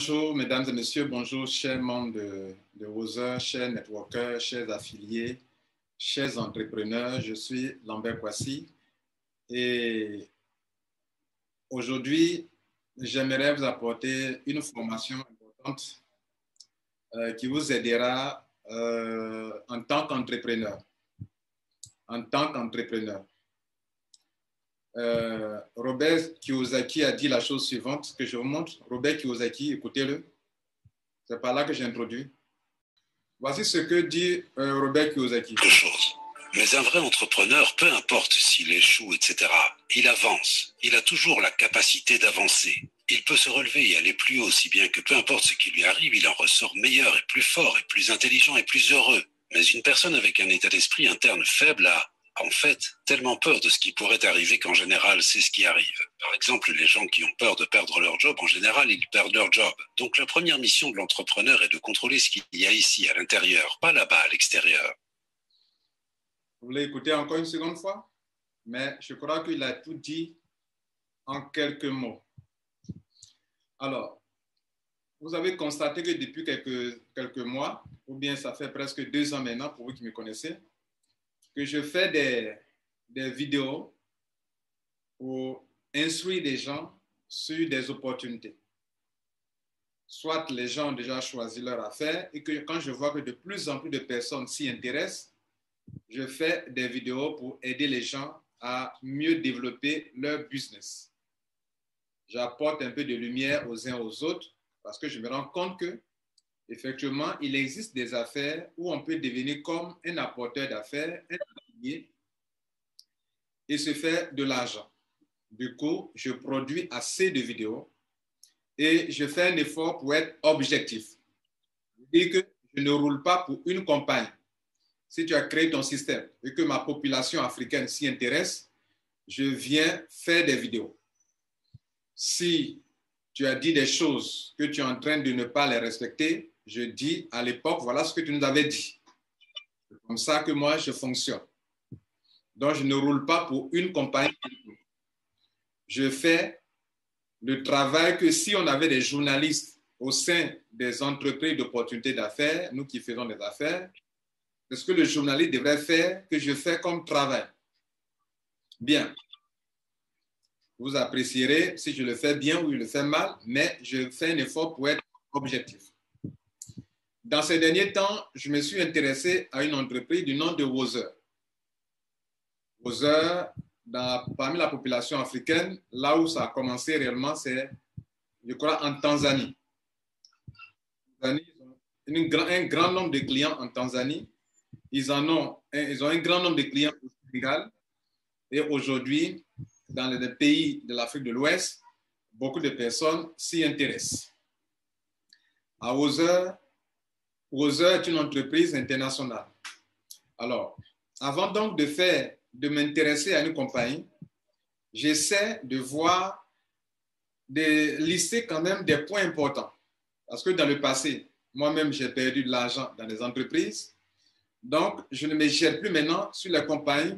Bonjour, mesdames et messieurs, bonjour, chers membres de Wozer, chers networkers, chers affiliés, chers entrepreneurs. Je suis Lambert Kwasi et aujourd'hui, j'aimerais vous apporter une formation importante qui vous aidera en tant qu'entrepreneur. Robert Kiyosaki a dit la chose suivante que je vous montre. Robert Kiyosaki, écoutez-le. C'est par là que j'introduis. Voici ce que dit Robert Kiyosaki. Quelque chose. Mais un vrai entrepreneur, peu importe s'il échoue, etc., il avance. Il a toujours la capacité d'avancer. Il peut se relever et aller plus haut, si bien que peu importe ce qui lui arrive, il en ressort meilleur et plus fort et plus intelligent et plus heureux. Mais une personne avec un état d'esprit interne faible a, en fait, tellement peur de ce qui pourrait arriver qu'en général, c'est ce qui arrive. Par exemple, les gens qui ont peur de perdre leur job, en général, ils perdent leur job. Donc la première mission de l'entrepreneur est de contrôler ce qu'il y a ici, à l'intérieur, pas là-bas, à l'extérieur. Vous voulez écouter encore une seconde fois? Mais je crois qu'il a tout dit en quelques mots. Alors, vous avez constaté que depuis quelques mois, ou bien ça fait presque 2 ans maintenant, pour vous qui me connaissez, que je fais des vidéos pour instruire des gens sur des opportunités. Soit les gens ont déjà choisi leur affaire et que quand je vois que de plus en plus de personnes s'y intéressent, je fais des vidéos pour aider les gens à mieux développer leur business. J'apporte un peu de lumière aux uns aux autres parce que je me rends compte que effectivement, il existe des affaires où on peut devenir comme un apporteur d'affaires, un affilié, et se faire de l'argent. Du coup, je produis assez de vidéos et je fais un effort pour être objectif. Je dis que je ne roule pas pour une compagnie. Si tu as créé ton système et que ma population africaine s'y intéresse, je viens faire des vidéos. Si tu as dit des choses que tu es en train de ne pas les respecter, je dis à l'époque, voilà ce que tu nous avais dit. C'est comme ça que moi, je fonctionne. Donc, je ne roule pas pour une compagnie. Je fais le travail que si on avait des journalistes au sein des entreprises d'opportunités d'affaires, nous qui faisons des affaires, c'est ce que le journaliste devrait faire, que je fais comme travail. Bien. Vous apprécierez si je le fais bien ou je le fais mal, mais je fais un effort pour être objectif. Dans ces derniers temps, je me suis intéressé à une entreprise du nom de Wozer. Wozer, parmi la population africaine, là où ça a commencé réellement, c'est, je crois, en Tanzanie. Ils ont un grand nombre de clients en Tanzanie. Ils ont un grand nombre de clients au Sénégal. Et aujourd'hui, dans les pays de l'Afrique de l'Ouest, beaucoup de personnes s'y intéressent. À Wozer est une entreprise internationale. Alors, avant donc de m'intéresser à une compagnie, j'essaie de voir, de lister quand même des points importants. Parce que dans le passé, moi-même, j'ai perdu de l'argent dans les entreprises. Donc, je ne me gère plus maintenant sur la compagnie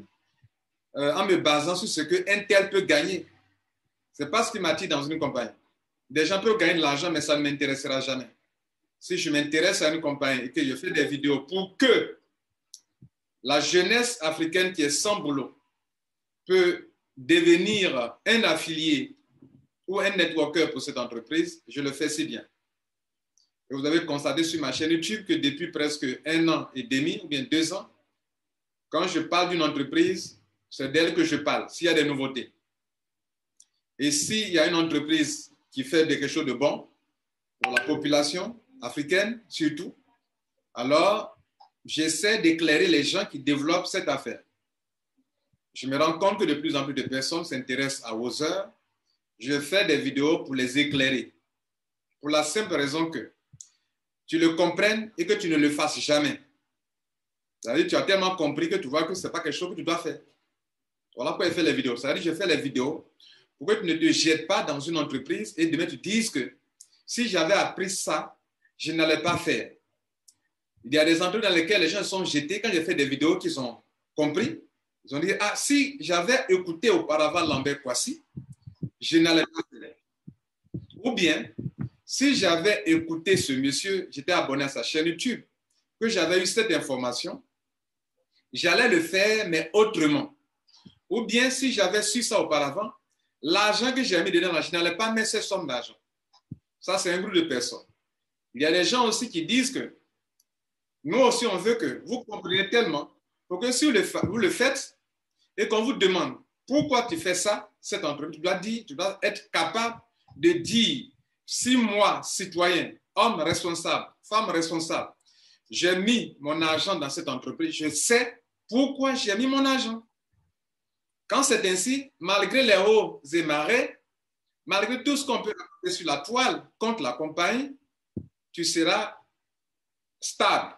en me basant sur ce qu'un tel peut gagner. Ce n'est pas ce qui m'attire dans une compagnie. Des gens peuvent gagner de l'argent, mais ça ne m'intéressera jamais. Si je m'intéresse à une compagnie et que je fais des vidéos pour que la jeunesse africaine qui est sans boulot peut devenir un affilié ou un networker pour cette entreprise, je le fais si bien. Et vous avez constaté sur ma chaîne YouTube que depuis presque 1 an et demi ou bien 2 ans, quand je parle d'une entreprise, c'est d'elle que je parle, s'il y a des nouveautés. Et s'il y a une entreprise qui fait quelque chose de bon pour la population africaine surtout, alors j'essaie d'éclairer les gens qui développent cette affaire. Je me rends compte que de plus en plus de personnes s'intéressent à Wozer. Je fais des vidéos pour les éclairer. Pour la simple raison que tu le comprennes et que tu ne le fasses jamais. C'est-à-dire que tu as tellement compris que tu vois que ce n'est pas quelque chose que tu dois faire. Voilà pourquoi je fais les vidéos. C'est-à-dire que je fais les vidéos pour que tu ne te jettes pas dans une entreprise et demain tu dises que si j'avais appris ça, je n'allais pas faire. Il y a des entreprises dans lesquelles les gens sont jetés. Quand j'ai fait des vidéos qu'ils ont compris, ils ont dit, ah, si j'avais écouté auparavant Lambert Kwasi, je n'allais pas faire. Ou bien, si j'avais écouté ce monsieur, j'étais abonné à sa chaîne YouTube, que j'avais eu cette information, j'allais le faire, mais autrement. Ou bien, si j'avais su ça auparavant, l'argent que j'ai mis dedans, je n'allais pas mettre cette somme d'argent. Ça, c'est un groupe de personnes. Il y a des gens aussi qui disent que nous aussi, on veut que vous compreniez tellement pour que si vous le faites et qu'on vous demande pourquoi tu fais ça, cette entreprise, tu dois être capable de dire, si moi, citoyen, homme responsable, femme responsable, j'ai mis mon argent dans cette entreprise, je sais pourquoi j'ai mis mon argent. Quand c'est ainsi, malgré les hauts et marées, malgré tout ce qu'on peut raconter sur la toile contre la compagnie, tu seras stable.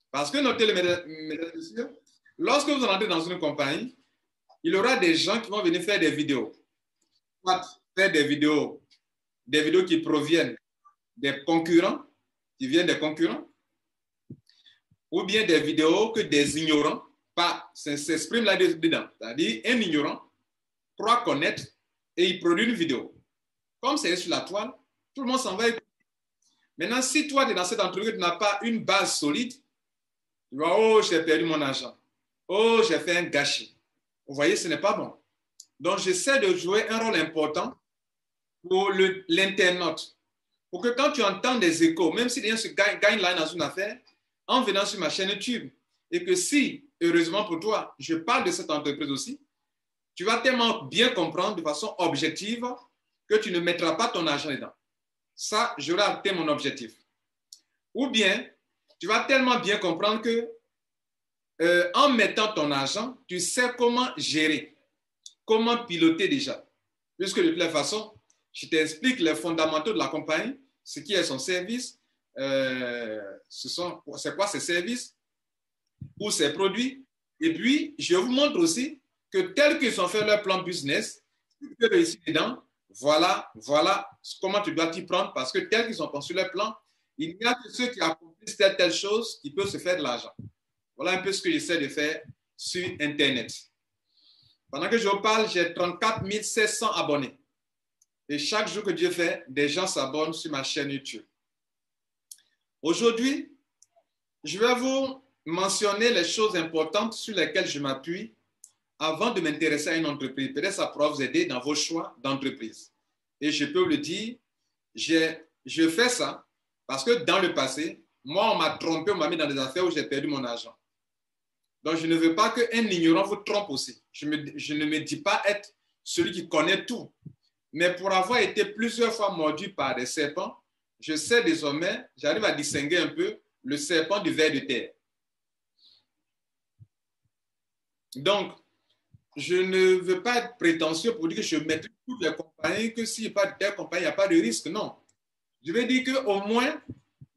Parce que notez, mesdames et messieurs, lorsque vous entrez dans une compagnie, il y aura des gens qui vont venir faire des vidéos. Faire des vidéos qui proviennent des concurrents, qui viennent des concurrents, ou bien des vidéos que des ignorants s'expriment là-dedans. C'est-à-dire, un ignorant croit connaître et il produit une vidéo. Comme c'est sur la toile, tout le monde s'en va écouter. Maintenant, si toi, tu es dans cette entreprise, tu n'as pas une base solide, tu vas, oh, j'ai perdu mon argent. Oh, j'ai fait un gâchis. Vous voyez, ce n'est pas bon. Donc, j'essaie de jouer un rôle important pour l'internaute. Pour que quand tu entends des échos, même si les gens se gagnent là dans une affaire, en venant sur ma chaîne YouTube, et que si, heureusement pour toi, je parle de cette entreprise aussi, tu vas tellement bien comprendre de façon objective que tu ne mettras pas ton argent dedans. Ça, j'aurai atteint mon objectif. Ou bien, tu vas tellement bien comprendre que en mettant ton argent, tu sais comment gérer, comment piloter déjà. Puisque de toute façon, je t'explique les fondamentaux de la compagnie, ce qui est son service, c'est quoi ses services ou ses produits. Et puis, je vous montre aussi que tel qu'ils ont fait leur plan business, si tu peux réussir dedans, voilà comment tu dois t'y prendre parce que tel qu'ils ont conçu leur plan, il n'y a que ceux qui accomplissent telle chose qui peuvent se faire de l'argent. Voilà un peu ce que j'essaie de faire sur Internet. Pendant que je vous parle, j'ai 34 700 abonnés. Et chaque jour que Dieu fait, des gens s'abonnent sur ma chaîne YouTube. Aujourd'hui, je vais vous mentionner les choses importantes sur lesquelles je m'appuie avant de m'intéresser à une entreprise. Peut-être ça pourra vous aider dans vos choix d'entreprise. Et je peux vous le dire, je fais ça parce que dans le passé, moi, on m'a trompé, on m'a mis dans des affaires où j'ai perdu mon argent. Donc, je ne veux pas qu'un ignorant vous trompe aussi. Je ne me dis pas être celui qui connaît tout. Mais pour avoir été plusieurs fois mordu par des serpents, je sais désormais, j'arrive à distinguer un peu le serpent du ver de terre. Donc, je ne veux pas être prétentieux pour dire que je mettrai toutes les compagnies, que s'il n'y a pas de telle compagnie, il n'y a pas de risque. Non. Je veux dire qu'au moins,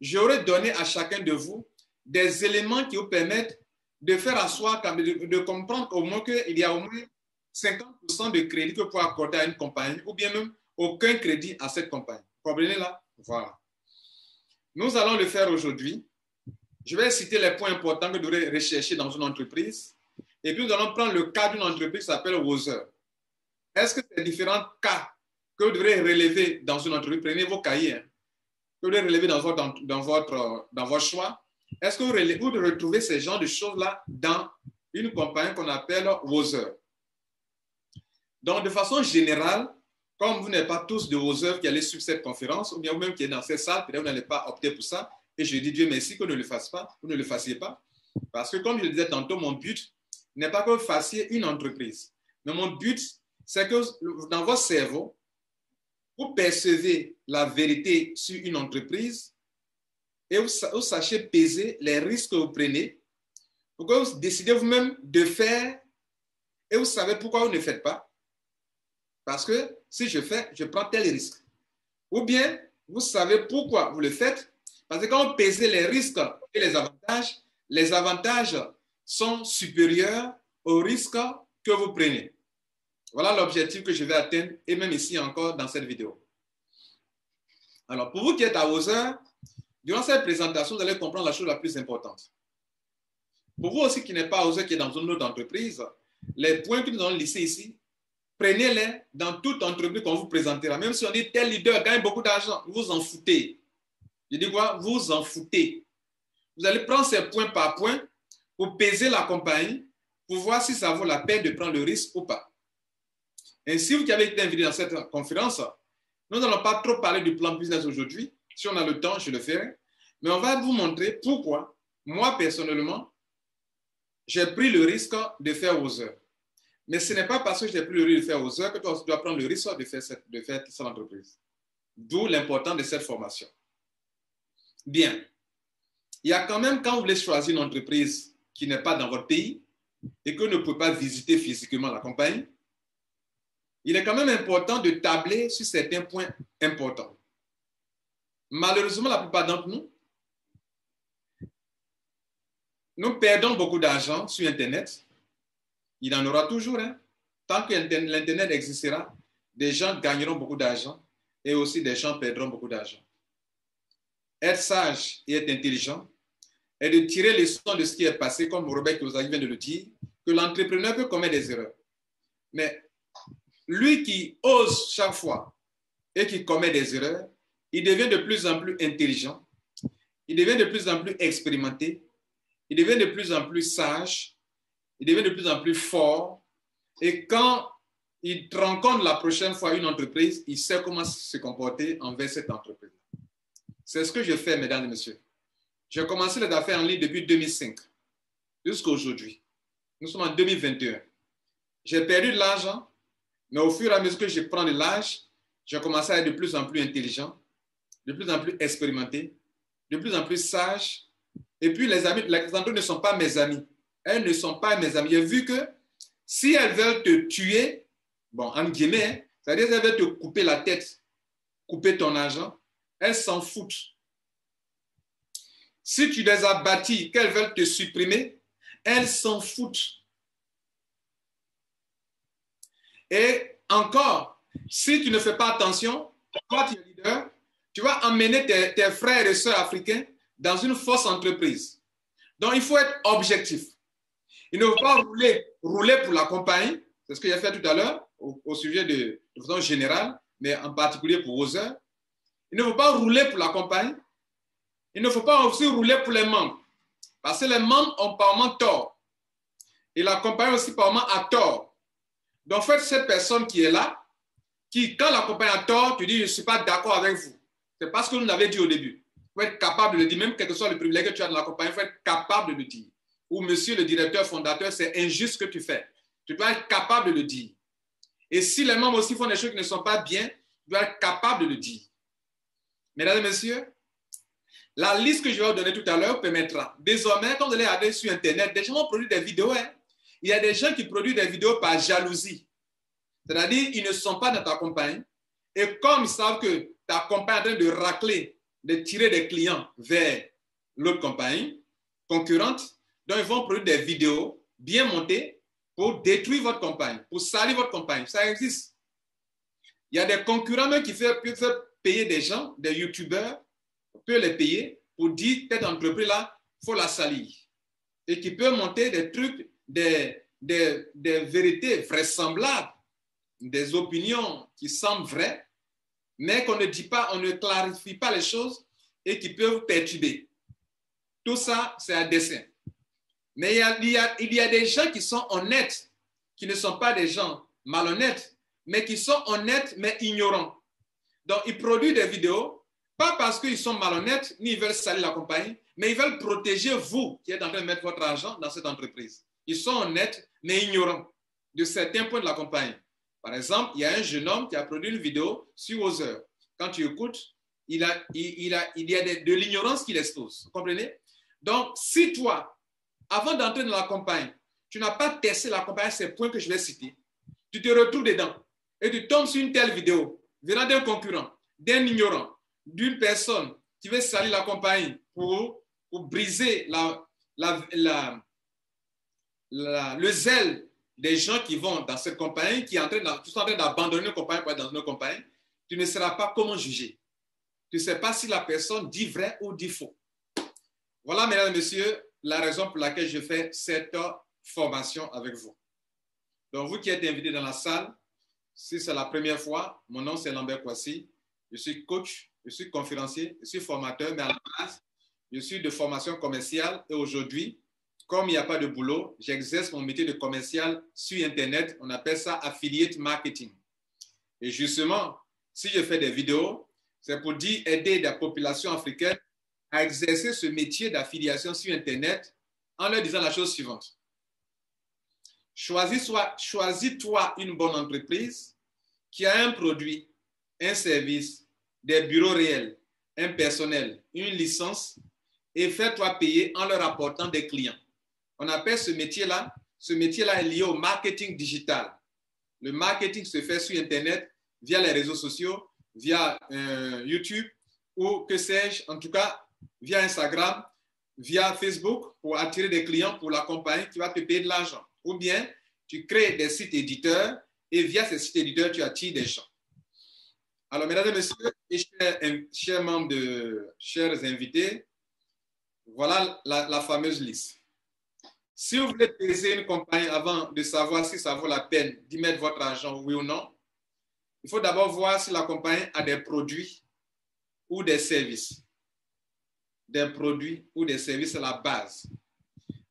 j'aurais donné à chacun de vous des éléments qui vous permettent de faire asseoir, de comprendre au moins qu'il y a au moins 50% de crédit que vous pouvez accorder à une compagnie ou bien même aucun crédit à cette compagnie. Vous comprenez là? Voilà. Nous allons le faire aujourd'hui. Je vais citer les points importants que vous devrez rechercher dans une entreprise. Et puis, nous allons prendre le cas d'une entreprise qui s'appelle Wozer. Est-ce que ces différents cas que vous devrez relever dans une entreprise, prenez vos cahiers, hein, que vous devrez relever dans votre choix, est-ce que vous retrouvez ces genres de choses-là dans une compagnie qu'on appelle Wozer? Donc, de façon générale, comme vous n'êtes pas tous de Wozer qui allez suivre cette conférence, ou bien vous-même qui êtes dans cette salle, peut-être vous n'allez pas opter pour ça, et je dis Dieu merci que vous ne le fassiez pas, vous ne le fassiez pas, parce que comme je le disais tantôt, mon but n'est pas que vous fassiez une entreprise, mais mon but, c'est que dans votre cerveau, vous percevez la vérité sur une entreprise et vous sachez peser les risques que vous prenez pour que vous décidez vous-même de faire et vous savez pourquoi vous ne faites pas. Parce que si je fais, je prends tel risque. Ou bien, vous savez pourquoi vous le faites. Parce que quand vous pesez les risques et les avantages sont supérieurs aux risques que vous prenez. Voilà l'objectif que je vais atteindre et même ici encore dans cette vidéo. Alors, pour vous qui êtes à Wozer, durant cette présentation, vous allez comprendre la chose la plus importante. Pour vous aussi qui n'êtes pas à Wozer, qui est dans une autre entreprise, les points que nous allons lister ici prenez-les dans toute entreprise qu'on vous présentera. Même si on dit tel leader gagne beaucoup d'argent, vous en foutez. Je dis quoi? Vous en foutez. Vous allez prendre ces points par point pour peser la compagnie, pour voir si ça vaut la peine de prendre le risque ou pas. Et si vous avez été invité dans cette conférence, nous n'allons pas trop parler du plan business aujourd'hui. Si on a le temps, je le ferai. Mais on va vous montrer pourquoi, moi personnellement, j'ai pris le risque de faire aux heures. Mais ce n'est pas parce que j'ai pris le risque de faire aux heures que toi, tu dois prendre le risque de faire cette entreprise. D'où l'importance de cette formation. Bien. Il y a quand même, quand vous voulez choisir une entreprise qui n'est pas dans votre pays et que vous ne pouvez pas visiter physiquement la compagnie, il est quand même important de tabler sur certains points importants. Malheureusement, la plupart d'entre nous, nous perdons beaucoup d'argent sur Internet. Il en aura toujours. Hein. Tant que l'Internet existera, des gens gagneront beaucoup d'argent et aussi des gens perdront beaucoup d'argent. Être sage et être intelligent est de tirer les leçons de ce qui est passé, comme Robert Kiyosaki vient de le dire, que l'entrepreneur peut commettre des erreurs. Mais lui qui ose chaque fois et qui commet des erreurs, il devient de plus en plus intelligent, il devient de plus en plus expérimenté, il devient de plus en plus sage, il devient de plus en plus fort. Et quand il rencontre la prochaine fois une entreprise, il sait comment se comporter envers cette entreprise. C'est ce que je fais, mesdames et messieurs. J'ai commencé les affaires en ligne depuis 2005 jusqu'à aujourd'hui. Nous sommes en 2021. J'ai perdu de l'argent, mais au fur et à mesure que je prends de l'âge, j'ai commencé à être de plus en plus intelligent, de plus en plus expérimenté, de plus en plus sage. Et puis les entreprises ne sont pas mes amis. Elles ne sont pas mes amis. J'ai vu que si elles veulent te tuer, bon, en guillemets, c'est-à-dire qu'elles veulent te couper la tête, couper ton argent, elles s'en foutent. Si tu les as bâtis, qu'elles veulent te supprimer, elles s'en foutent. Et encore, si tu ne fais pas attention, toi tu es leader, tu vas emmener tes frères et sœurs africains dans une fausse entreprise. Donc il faut être objectif. Il ne faut pas rouler pour la compagnie, c'est ce que j'ai fait tout à l'heure au sujet de façon générale, mais en particulier pour Roser. Il ne faut pas rouler pour la compagnie. Il ne faut pas aussi rouler pour les membres. Parce que les membres ont par moment tort. Et la compagnie aussi par moment a tort. Donc, faites cette personne qui est là, qui, quand la compagnie a tort, tu dis, je ne suis pas d'accord avec vous. C'est parce que nous l'avons dit au début. Il faut être capable de le dire, même quel que soit le privilège que tu as dans la compagnie, il faut être capable de le dire. Ou monsieur le directeur fondateur, c'est injuste ce que tu fais. Tu dois être capable de le dire. Et si les membres aussi font des choses qui ne sont pas bien, tu dois être capable de le dire. Mesdames et messieurs, la liste que je vais vous donner tout à l'heure permettra. Désormais, quand vous allez aller sur Internet, des gens vont produire des vidéos. Hein. Il y a des gens qui produisent des vidéos par jalousie. C'est-à-dire, ils ne sont pas dans ta compagnie. Et comme ils savent que ta compagnie est en train de racler, de tirer des clients vers l'autre compagnie concurrente, donc ils vont produire des vidéos bien montées pour détruire votre compagnie, pour salir votre compagnie. Ça existe. Il y a des concurrents même qui peuvent payer des gens, des youtubeurs, peut les payer pour dire cette entreprise-là, il faut la salir. Et qui peut monter des trucs, des vérités vraisemblables, des opinions qui semblent vraies, mais qu'on ne dit pas, on ne clarifie pas les choses et qui peuvent perturber. Tout ça, c'est à dessein. Mais il y a des gens qui sont honnêtes, qui ne sont pas des gens malhonnêtes, mais qui sont honnêtes, mais ignorants. Donc, ils produisent des vidéos, pas parce qu'ils sont malhonnêtes, ni ils veulent salir la compagnie, mais ils veulent protéger vous qui êtes en train de mettre votre argent dans cette entreprise. Ils sont honnêtes, mais ignorants de certains points de la compagnie. Par exemple, il y a un jeune homme qui a produit une vidéo sur Other. Quand tu écoutes, il y a de l'ignorance qu'il expose. Vous comprenez? Donc, si toi, avant d'entrer dans la compagnie, tu n'as pas testé la compagnie, ces points que je vais citer, tu te retrouves dedans et tu tombes sur une telle vidéo venant d'un concurrent, d'un ignorant, d'une personne qui veut salir la compagnie pour briser le zèle des gens qui vont dans cette compagnie, qui sont en train d'abandonner une compagnie pour être dans une autre compagnie, tu ne sauras pas comment juger. Tu ne sais pas si la personne dit vrai ou dit faux. Voilà, mesdames et messieurs, la raison pour laquelle je fais cette formation avec vous. Donc, vous qui êtes invités dans la salle, Si c'est la première fois, mon nom c'est Lambert Kouassi. Je suis coach, je suis conférencier, je suis formateur, mais à la base, je suis de formation commerciale et aujourd'hui, comme il n'y a pas de boulot, j'exerce mon métier de commercial sur Internet. On appelle ça affiliate marketing. Et justement, si je fais des vidéos, c'est pour dire aider la population africaine à exercer ce métier d'affiliation sur Internet en leur disant la chose suivante. Choisis-toi une bonne entreprise qui a un produit, un service, des bureaux réels, un personnel, une licence et fais-toi payer en leur apportant des clients. On appelle ce métier-là est lié au marketing digital. Le marketing se fait sur Internet via les réseaux sociaux, via YouTube ou que sais-je, en tout cas via Instagram, via Facebook pour attirer des clients pour la compagnie qui va te payer de l'argent. Ou bien tu crées des sites éditeurs et via ces sites éditeurs, tu attires des gens. Alors, mesdames et messieurs, et chers invités, voilà la fameuse liste. Si vous voulez peser une compagnie avant de savoir si ça vaut la peine d'y mettre votre argent, oui ou non, il faut d'abord voir si la compagnie a des produits ou des services. Des produits ou des services à la base.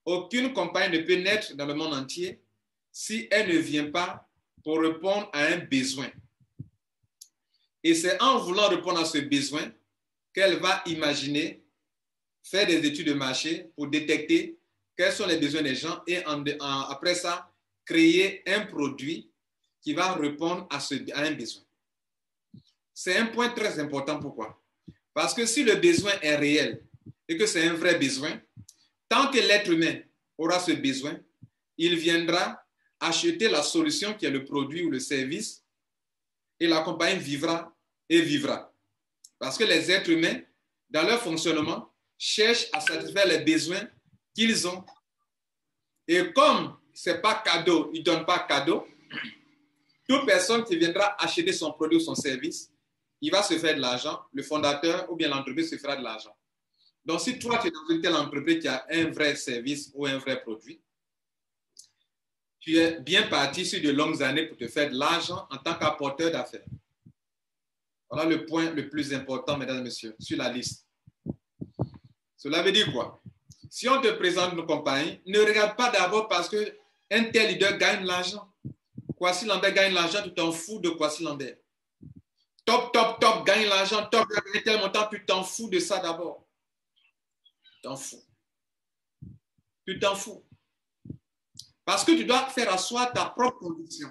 Aucune compagnie ne peut naître dans le monde entier si elle ne vient pas pour répondre à un besoin. Et c'est en voulant répondre à ce besoin qu'elle va imaginer faire des études de marché pour détecter quels sont les besoins des gens et après ça, créer un produit qui va répondre à un besoin. C'est un point très important. Pourquoi? Parce que si le besoin est réel et que c'est un vrai besoin, tant que l'être humain aura ce besoin, il viendra acheter la solution qui est le produit ou le service et la compagnie vivra et vivra. Parce que les êtres humains, dans leur fonctionnement, cherchent à satisfaire les besoins qu'ils ont. Et comme ce n'est pas cadeau, ils ne donnent pas cadeau, toute personne qui viendra acheter son produit ou son service, il va se faire de l'argent, le fondateur ou bien l'entreprise se fera de l'argent. Donc, si toi, tu es dans une telle entreprise qui a un vrai service ou un vrai produit, tu es bien parti sur de longues années pour te faire de l'argent en tant qu'apporteur d'affaires. Voilà le point le plus important, mesdames et messieurs, sur la liste. Cela veut dire quoi? Si on te présente une compagnie, ne regarde pas d'abord parce qu'un tel leader gagne de l'argent. Kouassi Lambert gagne de l'argent, tu t'en fous de Kouassi Lambert. Top gagne de l'argent, top gagne tel montant, tu t'en fous de ça d'abord. Tu t'en fous. Tu t'en fous. Parce que tu dois faire asseoir ta propre conviction.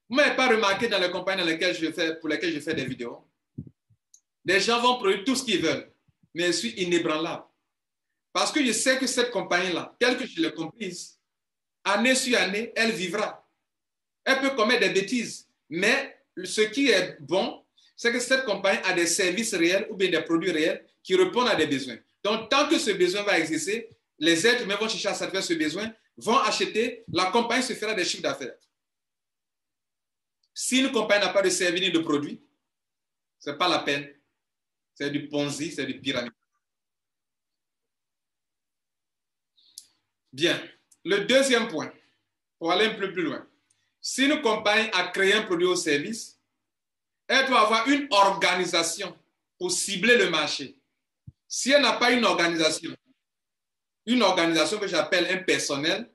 Vous ne m'avez pas remarqué dans les compagnies pour lesquelles je fais des vidéos. Les gens vont produire tout ce qu'ils veulent, mais je suis inébranlable. Parce que je sais que cette compagnie-là, telle que je l'ai comprise, année sur année, elle vivra. Elle peut commettre des bêtises, mais ce qui est bon, c'est que cette compagnie a des services réels ou bien des produits réels qui répondent à des besoins. Donc, tant que ce besoin va exister, les êtres humains vont chercher à satisfaire ce besoin, vont acheter, la compagnie se fera des chiffres d'affaires. Si une compagnie n'a pas de service ni de produit, ce n'est pas la peine. C'est du Ponzi, c'est du pyramide. Bien. Le deuxième point, pour aller un peu plus loin. Si une compagnie a créé un produit ou service, elle doit avoir une organisation pour cibler le marché. Si elle n'a pas une organisation que j'appelle un personnel,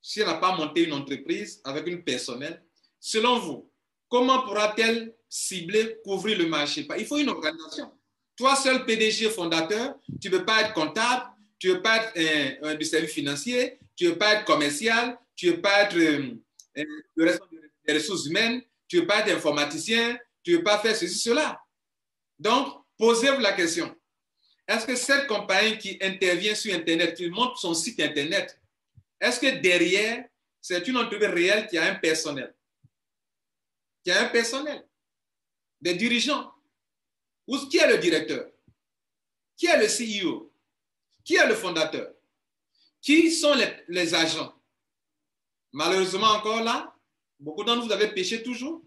si elle n'a pas monté une entreprise avec une personnel, selon vous, comment pourra-t-elle cibler, couvrir le marché? Il faut une organisation. Toi seul PDG fondateur, tu ne peux pas être comptable, tu ne peux pas être du service financier, tu ne peux pas être commercial, tu ne peux pas être le responsable des ressources humaines, tu ne peux pas être informaticien, tu ne peux pas faire ceci, cela. Donc, posez-vous la question. Est-ce que cette compagnie qui intervient sur Internet, qui montre son site Internet, est-ce que derrière, c'est une entreprise réelle qui a un personnel? Qui a un personnel? Des dirigeants? Ou qui est le directeur? Qui est le CEO? Qui est le fondateur? Qui sont les agents? Malheureusement, encore là, beaucoup d'entre vous avez péché toujours.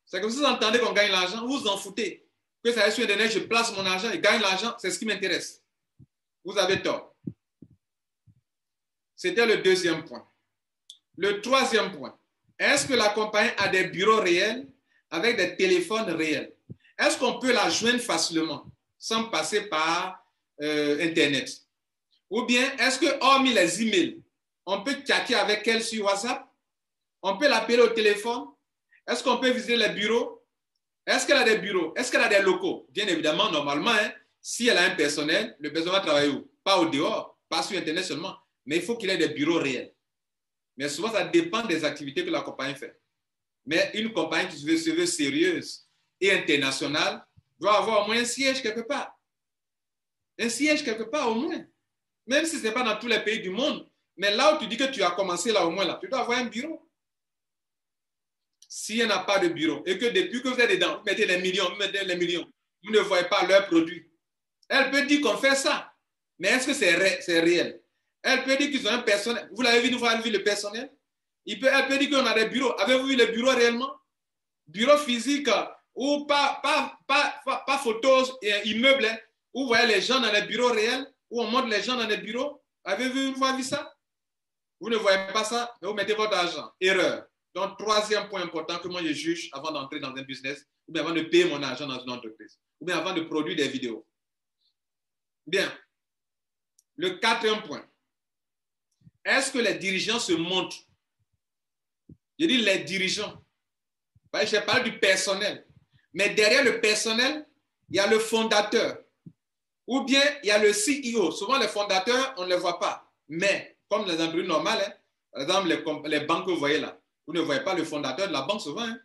C'est que vous entendez qu'on gagne l'argent, vous vous en foutez. Que ça aille sur Internet, je place mon argent et gagne l'argent, c'est ce qui m'intéresse. Vous avez tort. C'était le deuxième point. Le troisième point, Est-ce que la compagnie a des bureaux réels avec des téléphones réels? Est-ce qu'on peut la joindre facilement sans passer par Internet? Ou bien, est-ce que, hormis les emails, on peut chatter avec elle sur WhatsApp? On peut l'appeler au téléphone? Est-ce qu'on peut visiter les bureaux? Est-ce qu'elle a des bureaux? Est-ce qu'elle a des locaux? Bien évidemment, normalement, hein, si elle a un personnel, le personnel va travailler où? Pas au dehors, pas sur Internet seulement, mais il faut qu'il ait des bureaux réels. Mais souvent, ça dépend des activités que la compagnie fait. Mais une compagnie qui se veut sérieuse et internationale doit avoir au moins un siège quelque part. Un siège quelque part au moins. Même si ce n'est pas dans tous les pays du monde. Mais là où tu dis que tu as commencé là au moins, là, tu dois avoir un bureau. Si elle n'a pas de bureau et que depuis que vous êtes dedans, vous mettez les millions, vous ne voyez pas leurs produits. Elle peut dire qu'on fait ça. Mais est-ce que c'est réel? Elle peut dire qu'ils ont un personnel. Vous l'avez vu, vous avez vu le personnel? Elle peut dire qu'on a des bureaux. Avez-vous vu les bureaux réellement? Bureaux physiques ou pas photos et immeubles, hein, où vous voyez les gens dans les bureaux réels, où on montre les gens dans les bureaux. Avez-vous vu ça? Vous ne voyez pas ça, mais vous mettez votre argent. Erreur. Donc, troisième point important que moi je juge avant d'entrer dans un business, ou bien avant de payer mon argent dans une entreprise, ou bien avant de produire des vidéos. Bien. Le quatrième point. Est-ce que les dirigeants se montrent? Je dis les dirigeants. Je parle du personnel. Mais derrière le personnel, il y a le fondateur. Ou bien il y a le CEO. Souvent, les fondateurs, on ne les voit pas. Mais, comme les entreprises normales, hein, par exemple, les banques que vous voyez là, vous ne voyez pas le fondateur de la banque souvent. Hein.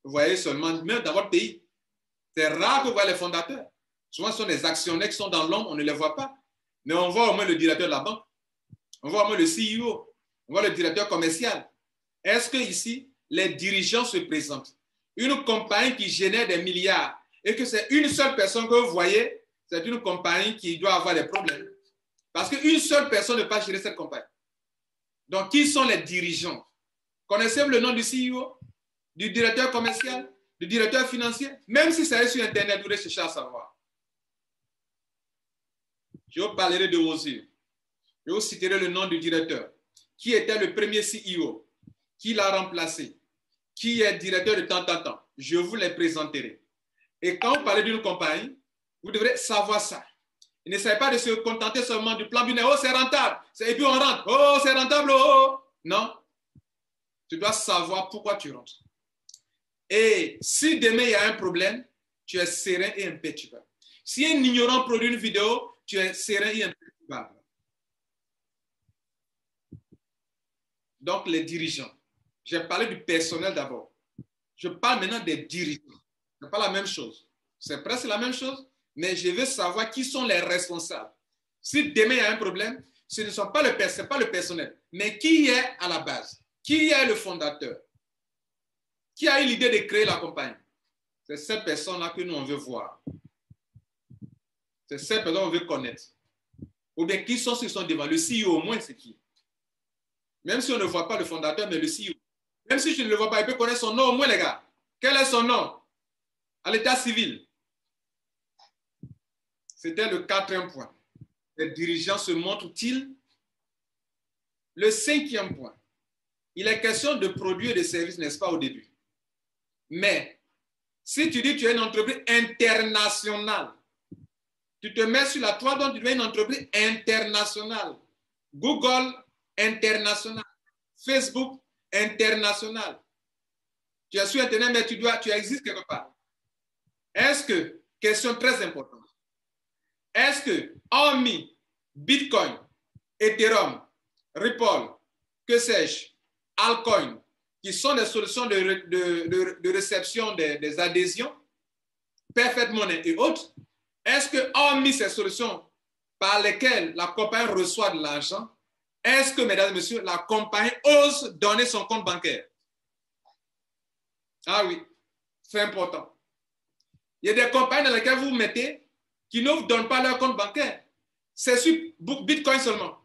Vous voyez seulement, même dans votre pays. C'est rare que vous voyez les fondateurs. Souvent, ce sont des actionnaires qui sont dans l'ombre, on ne les voit pas. Mais on voit au moins le directeur de la banque. On voit au moins le CEO. On voit le directeur commercial. Est-ce que ici, les dirigeants se présentent? Une compagnie qui génère des milliards et que c'est une seule personne que vous voyez, c'est une compagnie qui doit avoir des problèmes. Parce qu'une seule personne ne peut pas gérer cette compagnie. Donc, qui sont les dirigeants? Connaissez-vous le nom du CEO, du directeur commercial, du directeur financier? Même si ça est sur Internet, vous devez chercher à savoir. Je vous parlerai de vos yeux. Je vous citerai le nom du directeur. Qui était le premier CEO? Qui l'a remplacé? Qui est directeur de temps en temps? Je vous les présenterai. Et quand vous parlez d'une compagnie, vous devrez savoir ça. Et n'essayez pas de se contenter seulement du plan binaire. Oh, c'est rentable. Et puis on rentre. Oh, c'est rentable. Oh. Non. Tu dois savoir pourquoi tu rentres. Et si demain il y a un problème, tu es serein et imperturbable. Si un ignorant produit une vidéo, tu es serein et imperturbable. Donc, les dirigeants. J'ai parlé du personnel d'abord. Je parle maintenant des dirigeants. Ce n'est pas la même chose. C'est presque la même chose, mais je veux savoir qui sont les responsables. Si demain il y a un problème, ce ne sont pas le personnel, mais qui est à la base? Qui est le fondateur? Qui a eu l'idée de créer la compagnie? C'est cette personne-là que nous, on veut voir. C'est cette personne qu'on veut connaître. Ou bien qui sont ceux qui sont devant? Le CEO au moins, c'est qui? Même si on ne voit pas le fondateur, mais le CEO. Même si je ne le vois pas, il peut connaître son nom au moins, les gars. Quel est son nom? À l'état civil. C'était le quatrième point. Les dirigeants se montrent-ils? Le cinquième point. Il est question de produits et de services, n'est-ce pas, au début. Mais, si tu dis que tu es une entreprise internationale, tu te mets sur la toile, donc tu deviens une entreprise internationale. Google, international. Facebook, international. Tu es sur Internet, mais tu existes quelque part. Est-ce que, question très importante, est-ce que, hormis Bitcoin, Ethereum, Ripple, que sais-je, Altcoin, qui sont des solutions de réception des adhésions, Perfect Money et autres, est-ce que, hormis ces solutions par lesquelles la compagnie reçoit de l'argent, est-ce que, mesdames et messieurs, la compagnie ose donner son compte bancaire? Ah oui, c'est important. Il y a des compagnies dans lesquelles vous vous mettez qui ne vous donnent pas leur compte bancaire. C'est sur Bitcoin seulement.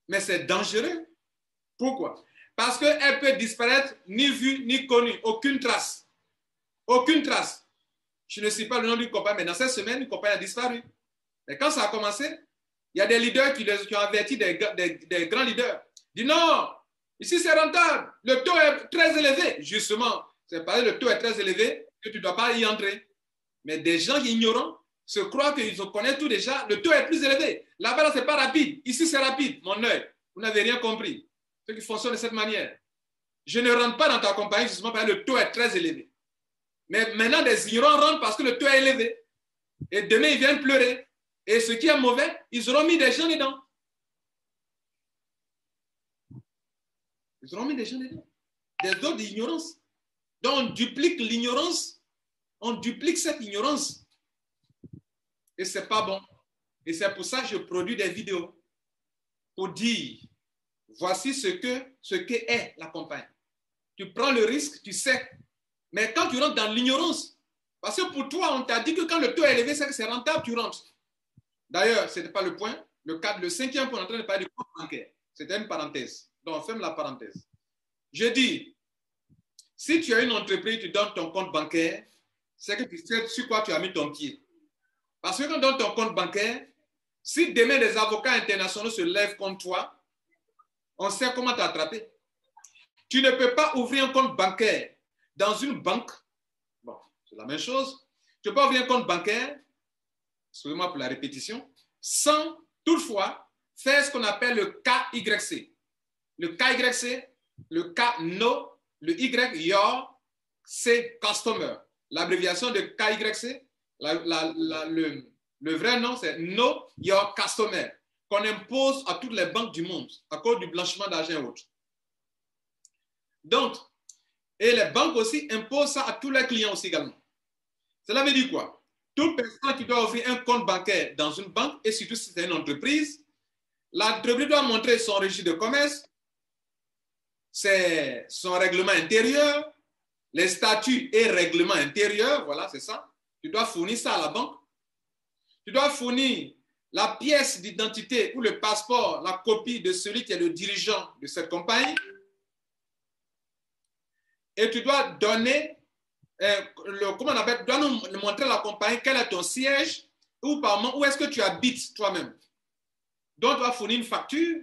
Mais c'est dangereux. Pourquoi? Parce qu'elle peut disparaître, ni vue, ni connue. Aucune trace. Aucune trace. Je ne sais pas le nom d'une compagnie, mais dans cette semaine, une compagnie a disparu. Mais quand ça a commencé, il y a des leaders qui ont averti des grands leaders. Ils disent non, Ici, c'est rentable. Le taux est très élevé. Justement, c'est parce que le taux est très élevé que tu ne dois pas y entrer. Mais des gens ignorants se croient qu'ils connaissent tout déjà. Le taux est plus élevé. Là-bas, ce n'est pas rapide. Ici, c'est rapide. Mon œil, vous n'avez rien compris. Ce qui fonctionne de cette manière. Je ne rentre pas dans ta compagnie justement parce que le taux est très élevé. Mais maintenant, des ignorants rentrent parce que le taux est élevé. Et demain, ils viennent pleurer. Et ce qui est mauvais, ils auront mis des gens dedans. Ils auront mis des gens dedans. Des autres d'ignorance. Donc, on duplique l'ignorance. On duplique cette ignorance. Et ce n'est pas bon. Et c'est pour ça que je produis des vidéos. Pour dire, voici ce que est la campagne. Tu prends le risque, tu sais. Mais quand tu rentres dans l'ignorance, parce que pour toi, on t'a dit que quand le taux est élevé, c'est que c'est rentable, tu rentres. D'ailleurs, ce n'était pas le point. Le cinquième point, on est en train de parler du compte bancaire. C'était une parenthèse. Donc, on ferme la parenthèse. Je dis, si tu as une entreprise, tu donnes ton compte bancaire, c'est que tu sais sur quoi tu as mis ton pied. Parce que quand tu donnes ton compte bancaire, si demain des avocats internationaux se lèvent contre toi, on sait comment t'attraper. Tu ne peux pas ouvrir un compte bancaire dans une banque. Bon, c'est la même chose. Tu ne peux pas ouvrir un compte bancaire, excusez-moi pour la répétition, sans toutefois faire ce qu'on appelle le KYC. Le KYC, le K, no, le Y, your, C, customer. L'abréviation de KYC, le vrai nom, c'est Know Your Customer, qu'on impose à toutes les banques du monde à cause du blanchiment d'argent et autres. Donc, et les banques aussi imposent ça à tous les clients aussi également. Cela veut dire quoi? Toute personne qui doit ouvrir un compte bancaire dans une banque, et surtout si c'est une entreprise, l'entreprise doit montrer son registre de commerce, c'est son règlement intérieur, les statuts et règlements intérieurs, voilà, c'est ça. Tu dois fournir ça à la banque. Tu dois fournir la pièce d'identité ou le passeport, la copie de celui qui est le dirigeant de cette compagnie. Et tu dois donner, comment on appelle, tu dois nous montrer à la compagnie quel est ton siège ou par où est-ce que tu habites toi-même. Donc, tu dois fournir une facture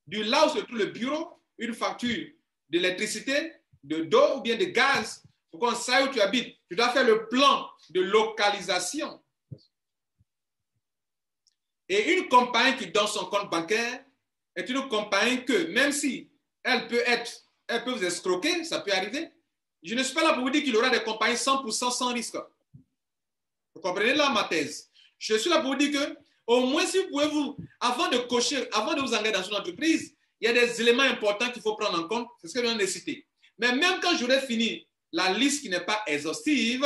du là où se trouve le bureau, une facture d'électricité, d'eau ou bien de gaz pour qu'on sache où tu habites. Tu dois faire le plan de localisation. Et une compagnie qui donne son compte bancaire est une compagnie que, même si elle peut vous escroquer, ça peut arriver. Je ne suis pas là pour vous dire qu'il y aura des compagnies 100% sans risque. Vous comprenez là ma thèse? Je suis là pour vous dire que, au moins si vous pouvez avant de vous engager dans une entreprise, il y a des éléments importants qu'il faut prendre en compte. C'est ce que je viens de citer. Mais même quand j'aurai fini la liste qui n'est pas exhaustive,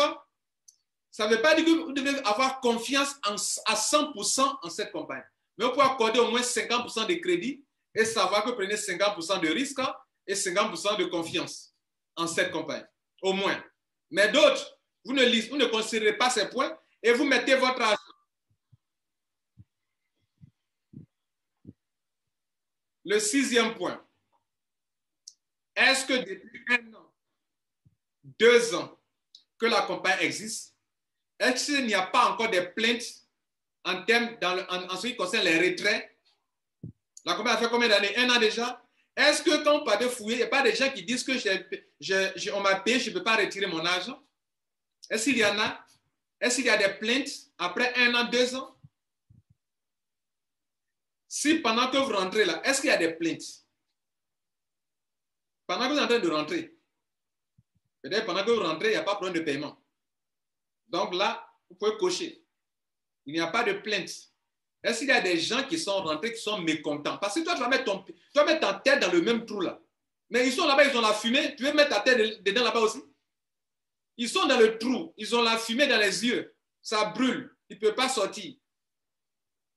ça ne veut pas dire que vous devez avoir confiance à 100% en cette compagnie. Mais vous pouvez accorder au moins 50% de crédit et savoir que vous prenez 50% de risque et 50% de confiance en cette compagnie. Au moins. Mais d'autres, vous ne considérez pas ces points et vous mettez votre argent. Le sixième point. Est-ce que depuis 1 an, 2 ans que la compagnie existe, est-ce qu'il n'y a pas encore des plaintes en ce qui concerne les retraits? La compagnie a fait combien d'années? 1 an déjà? Est-ce que quand on part de fouiller, il n'y a pas des gens qui disent que on m'a payé, je ne peux pas retirer mon argent? Est-ce qu'il y en a? Est-ce qu'il y a des plaintes après 1 an, 2 ans? Si pendant que vous rentrez là, est-ce qu'il y a des plaintes? Pendant que vous êtes en train de rentrer, peut-être pendant que vous rentrez, il n'y a pas de problème de paiement. Donc là, vous pouvez cocher. Il n'y a pas de plainte. Est-ce qu'il y a des gens qui sont rentrés, qui sont mécontents? Parce que toi, tu vas mettre ta tête dans le même trou là. Mais ils sont là-bas, ils ont la fumée. Tu veux mettre ta tête dedans là-bas aussi? Ils sont dans le trou. Ils ont la fumée dans les yeux. Ça brûle. Ils ne peuvent pas sortir.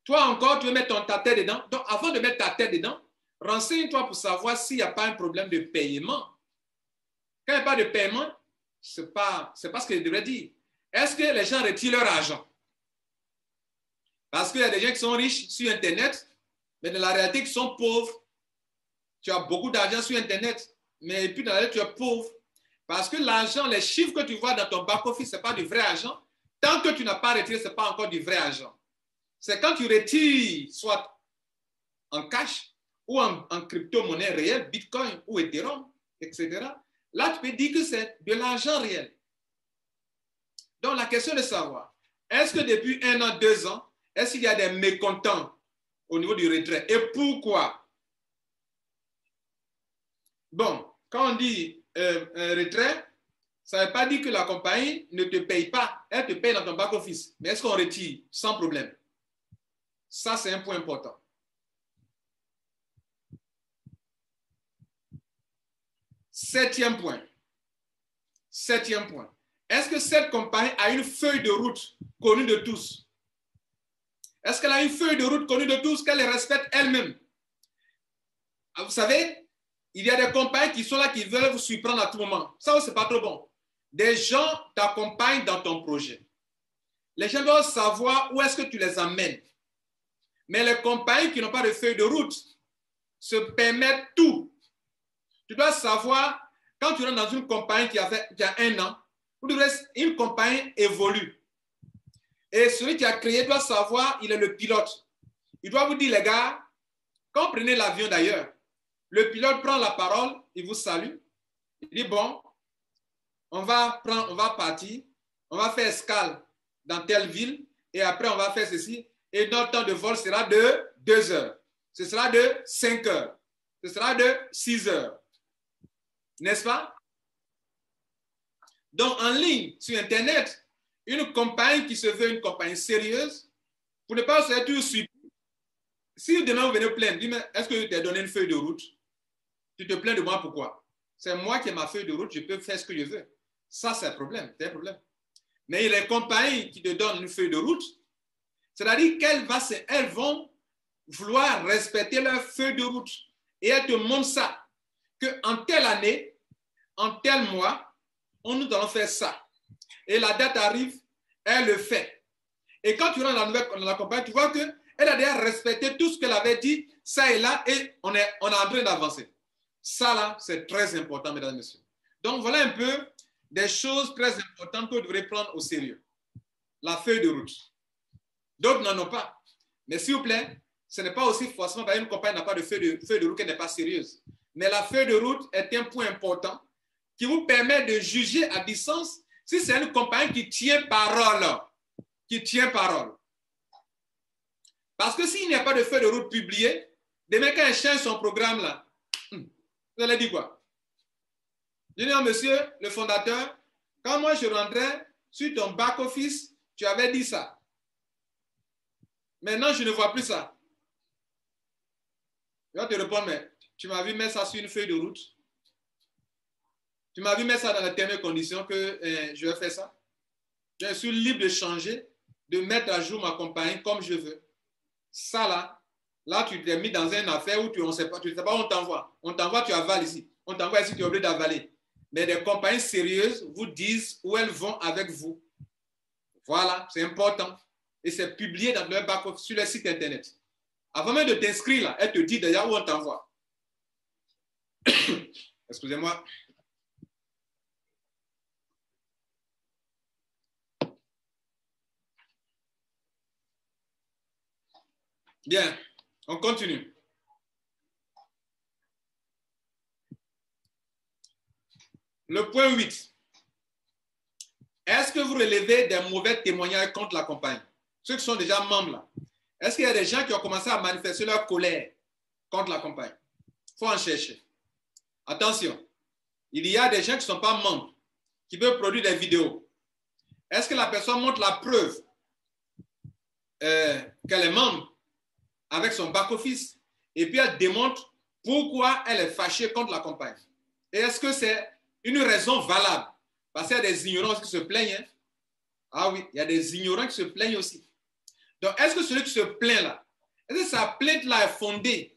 Toi encore, tu veux mettre ta tête dedans. Donc, avant de mettre ta tête dedans, renseigne-toi pour savoir s'il n'y a pas un problème de paiement. Quand il n'y a pas de paiement, ce n'est pas ce que je devrais dire. Est-ce que les gens retirent leur argent? Parce qu'il y a des gens qui sont riches sur Internet, mais dans la réalité, qui sont pauvres. Tu as beaucoup d'argent sur Internet, mais puis dans la réalité, tu es pauvre. Parce que l'argent, les chiffres que tu vois dans ton back-office, ce n'est pas du vrai argent. Tant que tu n'as pas retiré, ce n'est pas encore du vrai argent. C'est quand tu retires, soit en cash, ou en crypto-monnaie réelle, Bitcoin ou Ethereum, etc., là, tu peux dire que c'est de l'argent réel. Donc, la question de savoir, est-ce que depuis 1 an, 2 ans, est-ce qu'il y a des mécontents au niveau du retrait? Et pourquoi? Bon, quand on dit un retrait, ça ne veut pas dire que la compagnie ne te paye pas. Elle te paye dans ton back-office. Mais est-ce qu'on retire sans problème? Ça, c'est un point important. Septième point. Est-ce que cette compagnie a une feuille de route connue de tous? Est-ce qu'elle a une feuille de route connue de tous qu'elle respecte elle-même? Vous savez, il y a des compagnies qui sont là, qui veulent vous surprendre à tout moment. Ça, c'est pas trop bon. Des gens t'accompagnent dans ton projet. Les gens doivent savoir où est-ce que tu les emmènes. Mais les compagnies qui n'ont pas de feuille de route se permettent tout. Tu dois savoir, quand tu rentres dans une compagnie qui a 1 an, une compagnie évolue. Et celui qui a créé doit savoir, il est le pilote. Il doit vous dire, les gars, quand vous prenez l'avion d'ailleurs, le pilote prend la parole, il vous salue. Il dit, bon, on va partir, on va faire escale dans telle ville, et après on va faire ceci, et notre temps de vol sera de 2 heures. Ce sera de 5 heures. Ce sera de 6 heures. N'est-ce pas? Donc, en ligne, sur Internet, une compagnie qui se veut une compagnie sérieuse, pour ne pas se faire toujours suivre. Si demain vous venez plaindre, dis-moi, est-ce que je t'ai donné une feuille de route? Tu te plains de moi, pourquoi? C'est moi qui ai ma feuille de route, je peux faire ce que je veux. Ça, c'est un problème, Mais il y a les compagnies qui te donnent une feuille de route, c'est-à-dire qu'elles vont vouloir respecter leur feuille de route. Et elles te montrent ça, qu'en telle année, en tel mois, nous allons faire ça. Et la date arrive, elle le fait. Et quand tu rentres dans la compagnie, tu vois qu'elle a déjà respecté tout ce qu'elle avait dit, ça et là, et on est en train d'avancer. Ça là, c'est très important, mesdames et messieurs. Donc voilà un peu des choses très importantes que vous devrez prendre au sérieux. La feuille de route. D'autres n'en ont pas. Mais s'il vous plaît, ce n'est pas aussi forcément parce qu'une compagnie n'a pas de feuille de route qu'elle n'est pas sérieuse. Mais la feuille de route est un point important qui vous permet de juger à distance si c'est une compagnie qui tient parole. Parce que s'il n'y a pas de feuille de route publiée, demain quand elle change son programme là, vous allez dire quoi? Je dis, monsieur le fondateur, quand moi je rentrais sur ton back-office, tu avais dit ça. Maintenant, je ne vois plus ça. Je vais te répondre, mais tu m'as vu mettre ça sur une feuille de route? Tu m'as vu mettre ça dans les termes et conditions que je vais faire ça? Je suis libre de changer, de mettre à jour ma compagnie comme je veux. Ça là tu t'es mis dans une affaire où tu ne sais pas où on t'envoie. On t'envoie, tu avales ici. On t'envoie ici, tu es obligé d'avaler. Mais des compagnies sérieuses vous disent où elles vont avec vous. Voilà, c'est important. Et c'est publié dans leur back-office sur le site Internet. Avant même de t'inscrire là, elle te dit déjà où on t'envoie. Excusez-moi. Bien, on continue. Le point 8. Est-ce que vous relevez des mauvais témoignages contre la compagnie? Ceux qui sont déjà membres là. Est-ce qu'il y a des gens qui ont commencé à manifester leur colère contre la compagnie? Il faut en chercher. Attention, il y a des gens qui ne sont pas membres, qui peuvent produire des vidéos. Est-ce que la personne montre la preuve qu'elle est membre avec son back-office et puis elle démontre pourquoi elle est fâchée contre la compagnie? Et est-ce que c'est une raison valable? Parce qu'il y a des ignorants qui se plaignent. Hein? Ah oui, il y a des ignorants qui se plaignent aussi. Donc, est-ce que celui qui se plaint là, est-ce que sa plainte là est fondée?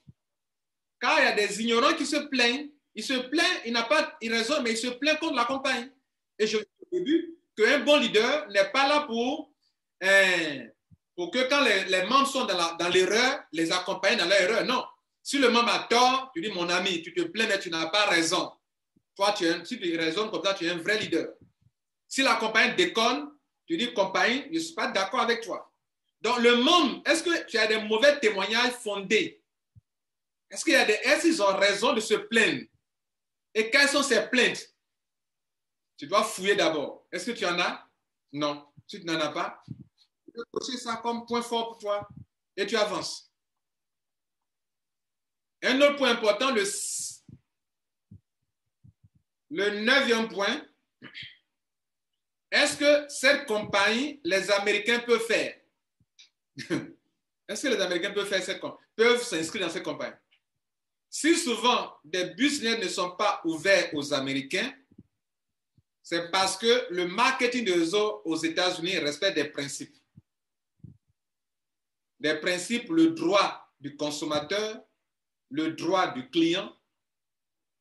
Car il y a des ignorants qui se plaignent. Il se plaint, il n'a pas raison, mais il se plaint contre la compagnie. Et je dis au début qu'un bon leader n'est pas là pour que quand les membres sont dans l'erreur, les accompagner dans leur erreur. Non. Si le membre a tort, tu dis, mon ami, tu te plains, mais tu n'as pas raison. Toi, si tu raisonnes comme ça, tu es un vrai leader. Si la compagnie déconne, tu dis, compagnie, je ne suis pas d'accord avec toi. Donc, le membre, est-ce que tu as des mauvais témoignages fondés? Est-ce qu'ils ont raison de se plaindre? Et quelles sont ces plaintes? Tu dois fouiller d'abord. Est-ce que tu en as? Non. Si tu n'en as pas, tu peux cocher ça comme point fort pour toi et tu avances. Un autre point important, le 9e point, est-ce que cette compagnie, les Américains peuvent faire? Est-ce que les Américains peuvent faire peuvent s'inscrire dans cette compagnie? Si souvent des business ne sont pas ouverts aux Américains, c'est parce que le marketing de réseau aux États-Unis respecte des principes. Des principes, le droit du consommateur, le droit du client,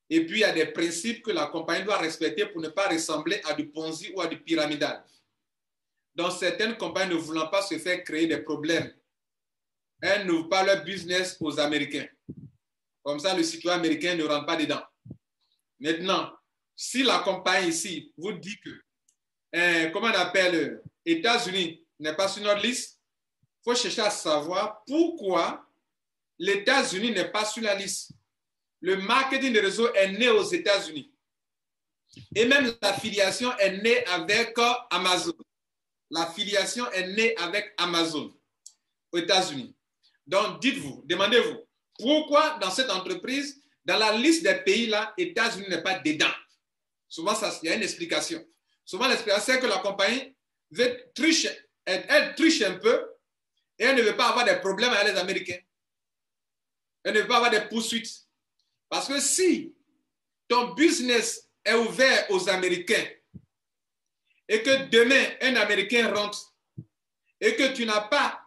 et puis il y a des principes que la compagnie doit respecter pour ne pas ressembler à du Ponzi ou à du pyramidal. Donc certaines compagnies ne voulant pas se faire créer des problèmes, elles n'ouvrent pas leur business aux Américains. Comme ça, le citoyen américain ne rentre pas dedans. Maintenant, si la compagnie ici vous dit que, comment on appelle, États-Unis n'est pas sur notre liste, il faut chercher à savoir pourquoi les États-Unis n'est pas sur la liste. Le marketing de réseau est né aux États-Unis. Et même l'affiliation est née avec Amazon. L'affiliation est née avec Amazon aux États-Unis. Donc, dites-vous, demandez-vous, pourquoi dans cette entreprise, dans la liste des pays là, États-Unis n'est pas dedans? Souvent, il y a une explication. Souvent, l'explication, c'est que la compagnie elle triche un peu et elle ne veut pas avoir des problèmes avec les Américains. Elle ne veut pas avoir des poursuites. Parce que si ton business est ouvert aux Américains et que demain, un Américain rentre et que tu n'as pas,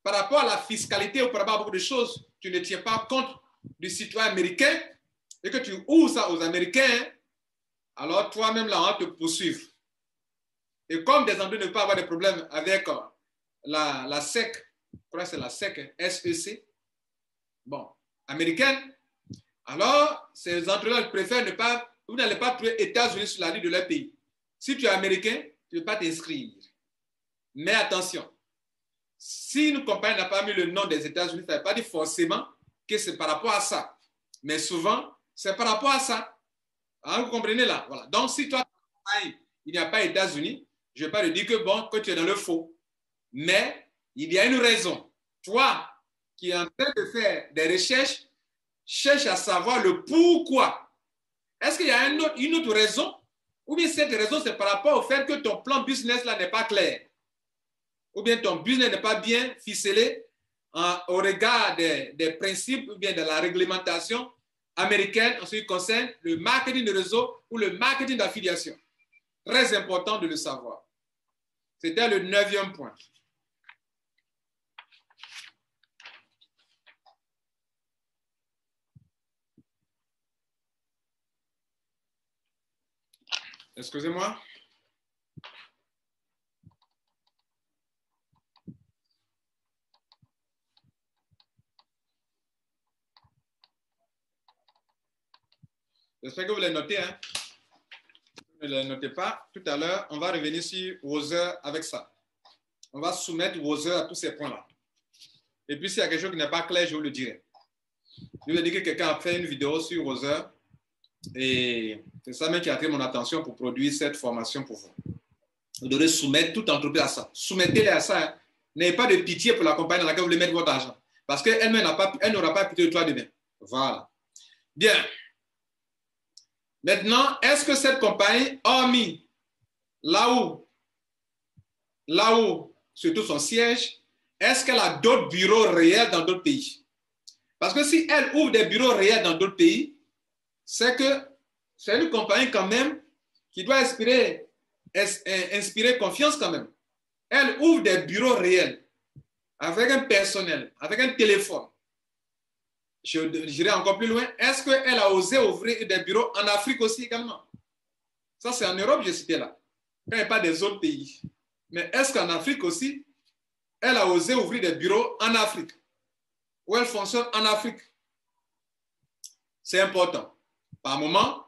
par rapport à la fiscalité ou par rapport à beaucoup de choses, tu ne tiens pas compte du citoyen américain et que tu ouvres ça aux Américains, alors toi-même, là, on va te poursuivre. Et comme des endroits ne peuvent pas avoir de problèmes avec la SEC, je crois que c'est la SEC, SEC, bon, américaine, alors ces entreprises préfèrent ne pas, vous n'allez pas trouver États-Unis sur la liste de leur pays. Si tu es américain, tu ne peux pas t'inscrire. Mais attention, si une compagnie n'a pas mis le nom des États-Unis, ça ne veut pas dire forcément que c'est par rapport à ça. Mais souvent, c'est par rapport à ça. Hein, vous comprenez là? Voilà. Donc, si toi, il n'y a pas États-Unis, je ne vais pas te dire que bon, que tu es dans le faux. Mais il y a une raison. Toi, qui es en train de faire des recherches, cherche à savoir le pourquoi. Est-ce qu'il y a une autre raison? Ou bien cette raison, c'est par rapport au fait que ton plan business là n'est pas clair. Ou bien ton business n'est pas bien ficelé au regard des principes ou bien de la réglementation américaine en ce qui concerne le marketing de réseau ou le marketing d'affiliation. Très important de le savoir. C'était le 9e point. Excusez-moi. J'espère que vous les notez. Hein? Ne les notez pas. Tout à l'heure, on va revenir sur Wozer avec ça. On va soumettre Wozer à tous ces points-là. Et puis, s'il y a quelque chose qui n'est pas clair, je vous le dirai. Je vous ai dit que quelqu'un a fait une vidéo sur Wozer. Et c'est ça même qui a attiré mon attention pour produire cette formation pour vous. Vous devez soumettre toute entreprise à ça. Soumettez-les à ça. Hein. N'ayez pas de pitié pour la compagnie dans laquelle vous voulez mettre votre argent. Parce qu'elle n'aura pas pitié de toi demain. Voilà. Bien. Maintenant, est-ce que cette compagnie, hormis là où surtout son siège, est-ce qu'elle a d'autres bureaux réels dans d'autres pays? Parce que si elle ouvre des bureaux réels dans d'autres pays, c'est que c'est une compagnie quand même qui doit inspirer confiance quand même. Elle ouvre des bureaux réels avec un personnel, avec un téléphone. J'irai encore plus loin. Est-ce qu'elle a osé ouvrir des bureaux en Afrique aussi également? Ça, c'est en Europe, j'ai cité là. Quand il n'y a pas des autres pays. Mais est-ce qu'en Afrique aussi, elle a osé ouvrir des bureaux en Afrique? Ou elle fonctionne en Afrique? C'est important. Par moment,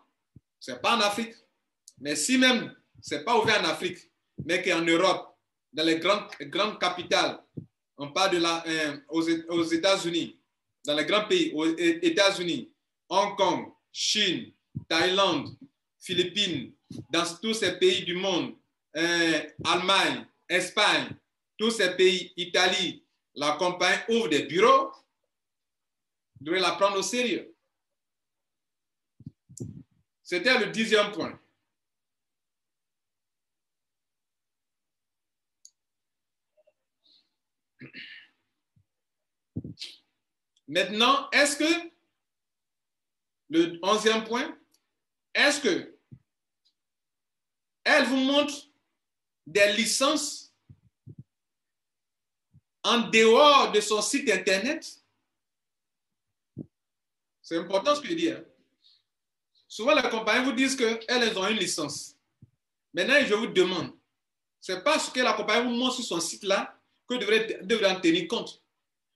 ce n'est pas en Afrique. Mais si même ce n'est pas ouvert en Afrique, mais qu'en Europe, dans les grandes capitales, on parle aux États-Unis, dans les grands pays, aux États-Unis, Hong Kong, Chine, Thaïlande, Philippines, dans tous ces pays du monde, Allemagne, Espagne, tous ces pays, Italie, la compagnie ouvre des bureaux, vous devez la prendre au sérieux. C'était le 10e point. Maintenant, est-ce que, le 11e point, est-ce que elle vous montre des licences en dehors de son site Internet? C'est important ce que je dis. Hein? Souvent, les compagnies vous disent qu'elles ont une licence. Maintenant, je vous demande, ce n'est pas ce que la compagnie vous montre sur son site là que vous devrez en tenir compte.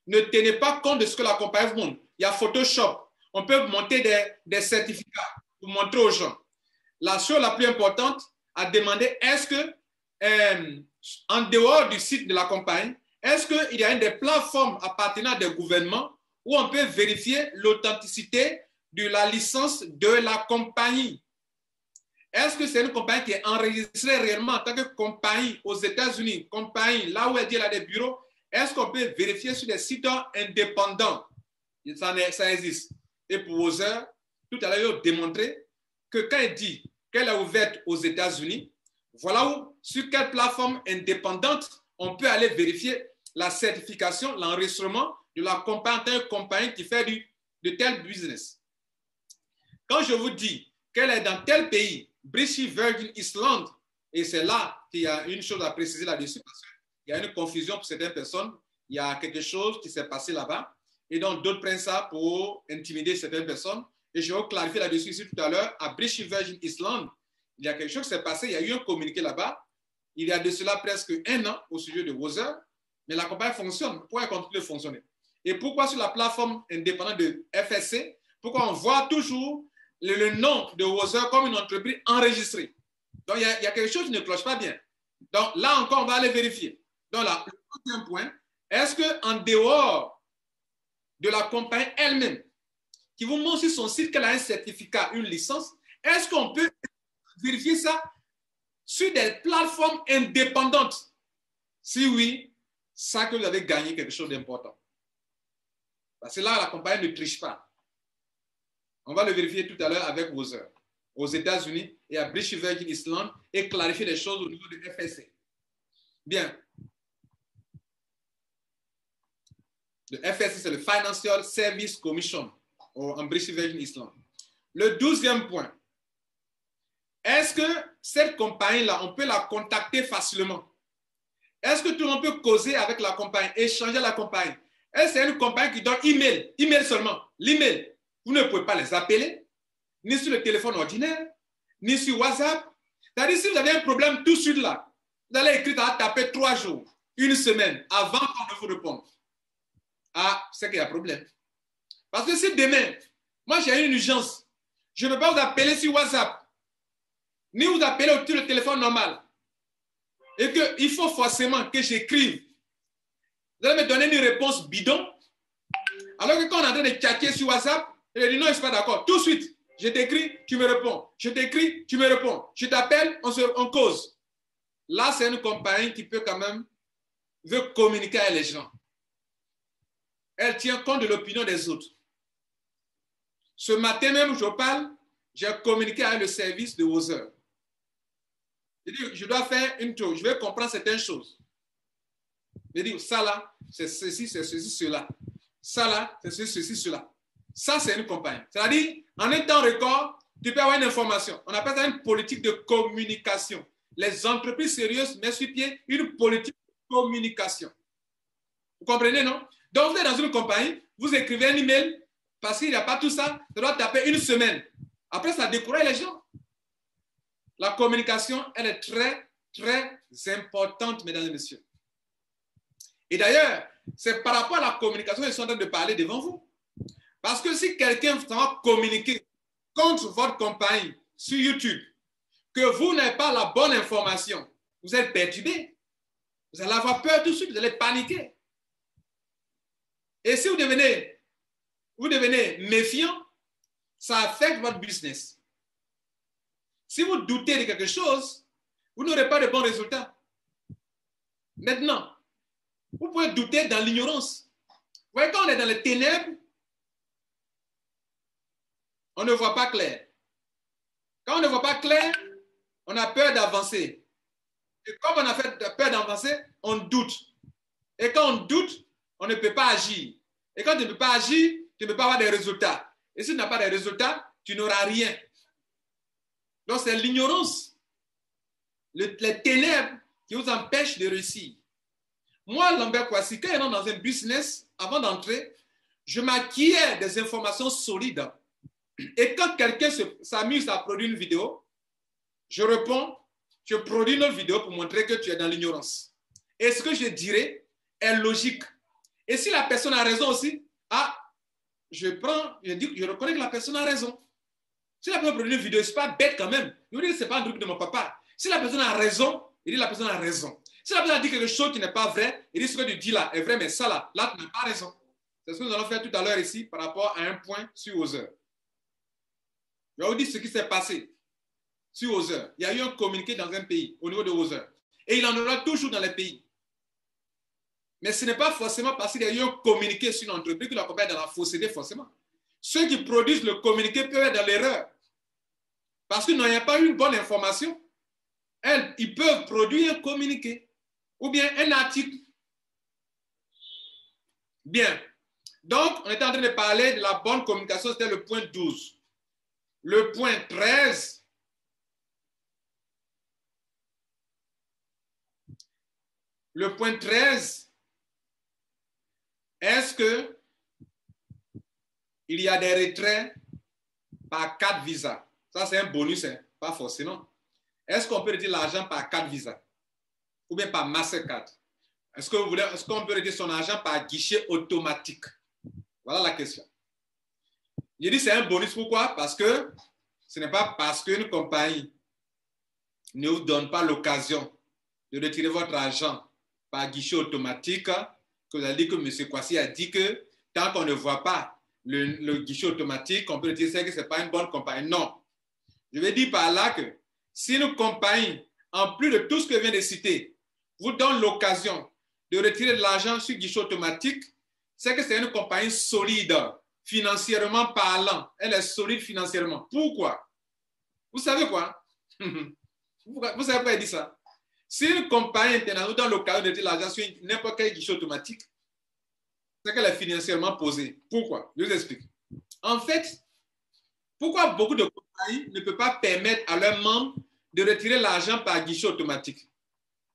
Ne tenez pas compte de ce que la compagnie vous montre. Il y a Photoshop. On peut monter des certificats pour montrer aux gens. La chose la plus importante à demander, est-ce que, en dehors du site de la compagnie, est-ce qu'il y a des plateformes appartenant à des gouvernements où on peut vérifier l'authenticité de la licence de la compagnie? Est-ce que c'est une compagnie qui est enregistrée réellement en tant que compagnie aux États-Unis, compagnie là où elle a des bureaux? Est-ce qu'on peut vérifier sur des sites indépendants? Ça existe. Et pour Wozer, tout à l'heure, il a démontré que quand il dit qu'elle est ouverte aux États-Unis, voilà où, sur quelle plateforme indépendante, on peut aller vérifier la certification, l'enregistrement de la compagnie qui fait de tel business. Quand je vous dis qu'elle est dans tel pays, British Virgin Islands, et c'est là qu'il y a une chose à préciser là-dessus, parce qu'il y a une confusion pour certaines personnes, il y a quelque chose qui s'est passé là-bas, et donc d'autres prennent ça pour intimider certaines personnes, et je vais vous clarifier là-dessus ici tout à l'heure, à British Virgin Islands, il y a quelque chose qui s'est passé, il y a eu un communiqué là-bas, il y a de cela presque 1 an au sujet de Wozer, mais la compagnie fonctionne. Pourquoi elle continue de fonctionner? Et pourquoi sur la plateforme indépendante de FSC, pourquoi on voit toujours le nom de Wozer comme une entreprise enregistrée? Donc, il y a quelque chose qui ne cloche pas bien. Donc, là encore, on va aller vérifier. Donc, là, le deuxième point, est-ce qu'en dehors de la compagnie elle-même, qui vous montre sur son site qu'elle a un certificat, une licence, est-ce qu'on peut vérifier ça sur des plateformes indépendantes? Si oui, ça que vous avez gagné quelque chose d'important. Parce que là, la compagnie ne triche pas. On va le vérifier tout à l'heure avec Wozer, aux États-Unis et à British Virgin Islands, et clarifier les choses au niveau du FSC. Bien. Le FSC, c'est le Financial Service Commission en British Virgin Islands. Le 12e point. Est-ce que cette compagnie-là, on peut la contacter facilement? Est-ce que tout le monde peut causer avec la compagnie, échanger la compagnie? Est-ce que c'est une compagnie qui donne email seulement? L'email, vous ne pouvez pas les appeler, ni sur le téléphone ordinaire, ni sur WhatsApp. C'est-à-dire, si vous avez un problème tout de suite là, vous allez écrire, à taper 3 jours, 1 semaine, avant qu'on ne vous réponde. Ah, c'est qu'il y a problème. Parce que si demain, moi j'ai une urgence, je ne peux pas vous appeler sur WhatsApp, ni vous appeler sur le téléphone normal, et qu'il faut forcément que j'écrive, vous allez me donner une réponse bidon, alors que quand on est en train de tchatter sur WhatsApp, je dis non, je ne suis pas d'accord. Tout de suite, je t'écris, tu me réponds. Je t'écris, tu me réponds. Je t'appelle, on cause. Là, c'est une compagnie qui peut quand même veut communiquer avec les gens. Elle tient compte de l'opinion des autres. Ce matin même où je parle, j'ai communiqué avec le service de Wozer. Je dois faire une chose, je vais comprendre certaines choses. Je dis, ça là, c'est ceci, cela. Ça là, c'est ceci, cela. Ça, c'est une compagnie. C'est-à-dire, en un temps record, tu peux avoir une information. On appelle ça une politique de communication. Les entreprises sérieuses mettent sur pied une politique de communication. Vous comprenez, non? Donc, vous êtes dans une compagnie, vous écrivez un email, parce qu'il n'y a pas tout ça, ça doit taper 1 semaine. Après, ça décourage les gens. La communication, elle est très, très importante, mesdames et messieurs. Et d'ailleurs, c'est par rapport à la communication que je suis en train de parler devant vous. Parce que si quelqu'un va communiquer contre votre compagnie sur YouTube, que vous n'avez pas la bonne information, vous êtes perturbé. Vous allez avoir peur tout de suite, vous allez paniquer. Et si vous devenez vous devenez méfiant, ça affecte votre business. Si vous doutez de quelque chose, vous n'aurez pas de bons résultats. Maintenant, vous pouvez douter dans l'ignorance. Vous voyez, quand on est dans les ténèbres, on ne voit pas clair. Quand on ne voit pas clair, on a peur d'avancer. Et comme on a peur d'avancer, on doute. Et quand on doute, on ne peut pas agir. Et quand tu ne peux pas agir, tu ne peux pas avoir des résultats. Et si tu n'as pas de résultats, tu n'auras rien. Donc, c'est l'ignorance, les ténèbres qui vous empêchent de réussir. Moi, Lambert Kouassi, quand je rentre dans un business, avant d'entrer, je m'acquiers des informations solides. Et quand quelqu'un s'amuse à produire une vidéo, je réponds, je produis une vidéo pour montrer que tu es dans l'ignorance. Et ce que je dirais est logique. Et si la personne a raison aussi, je reconnais que la personne a raison. Si la personne produit une vidéo, ce n'est pas bête quand même. Je vous dis que ce n'est pas un truc de mon papa. Si la personne a raison, il dit la personne a raison. Si la personne a dit quelque chose qui n'est pas vrai, il dit ce que tu dis là est vrai, mais ça là tu n'as pas raison. C'est ce que nous allons faire tout à l'heure ici par rapport à un point sur Other. Je vais vous dire ce qui s'est passé sur Other. Il y a eu un communiqué dans un pays, au niveau de Other. Et il en aura toujours dans les pays. Mais ce n'est pas forcément parce qu'il y a eu un communiqué sur une entreprise que la compagnie est dans la fausseté forcément. Ceux qui produisent le communiqué peuvent être dans l'erreur. Parce qu'ils n'ont pas eu une bonne information. Ils peuvent produire un communiqué ou bien un article. Bien. Donc, on était en train de parler de la bonne communication, c'était le point 12. Le point 13. Le point 13. Est-ce que il y a des retraits par carte Visa? Ça, c'est un bonus, hein? Pas forcément. Est-ce qu'on peut retirer l'argent par carte Visa? Ou bien par Mastercard? Est-ce qu'on peut retirer son argent par guichet automatique? Voilà la question. Je dis c'est un bonus. Pourquoi? Parce que ce n'est pas parce qu'une compagnie ne vous donne pas l'occasion de retirer votre argent par guichet automatique que vous allez dire que M. Kouassi a dit que tant qu'on ne voit pas le guichet automatique, on peut dire que ce n'est pas une bonne compagnie. Non. Je vais dire par là que si une compagnie, en plus de tout ce que je viens de citer, vous donne l'occasion de retirer de l'argent sur guichet automatique, c'est que c'est une compagnie solide, financièrement parlant. Elle est solide financièrement. Pourquoi? Vous savez quoi? Vous savez pourquoi elle dit ça? Si une compagnie internationale vous donne l'occasion de retirer de l'argent sur n'importe quel guichet automatique, c'est qu'elle est financièrement posée. Pourquoi? Je vous explique. En fait, pourquoi beaucoup de compagnies ne peuvent pas permettre à leurs membres de retirer l'argent par guichet automatique?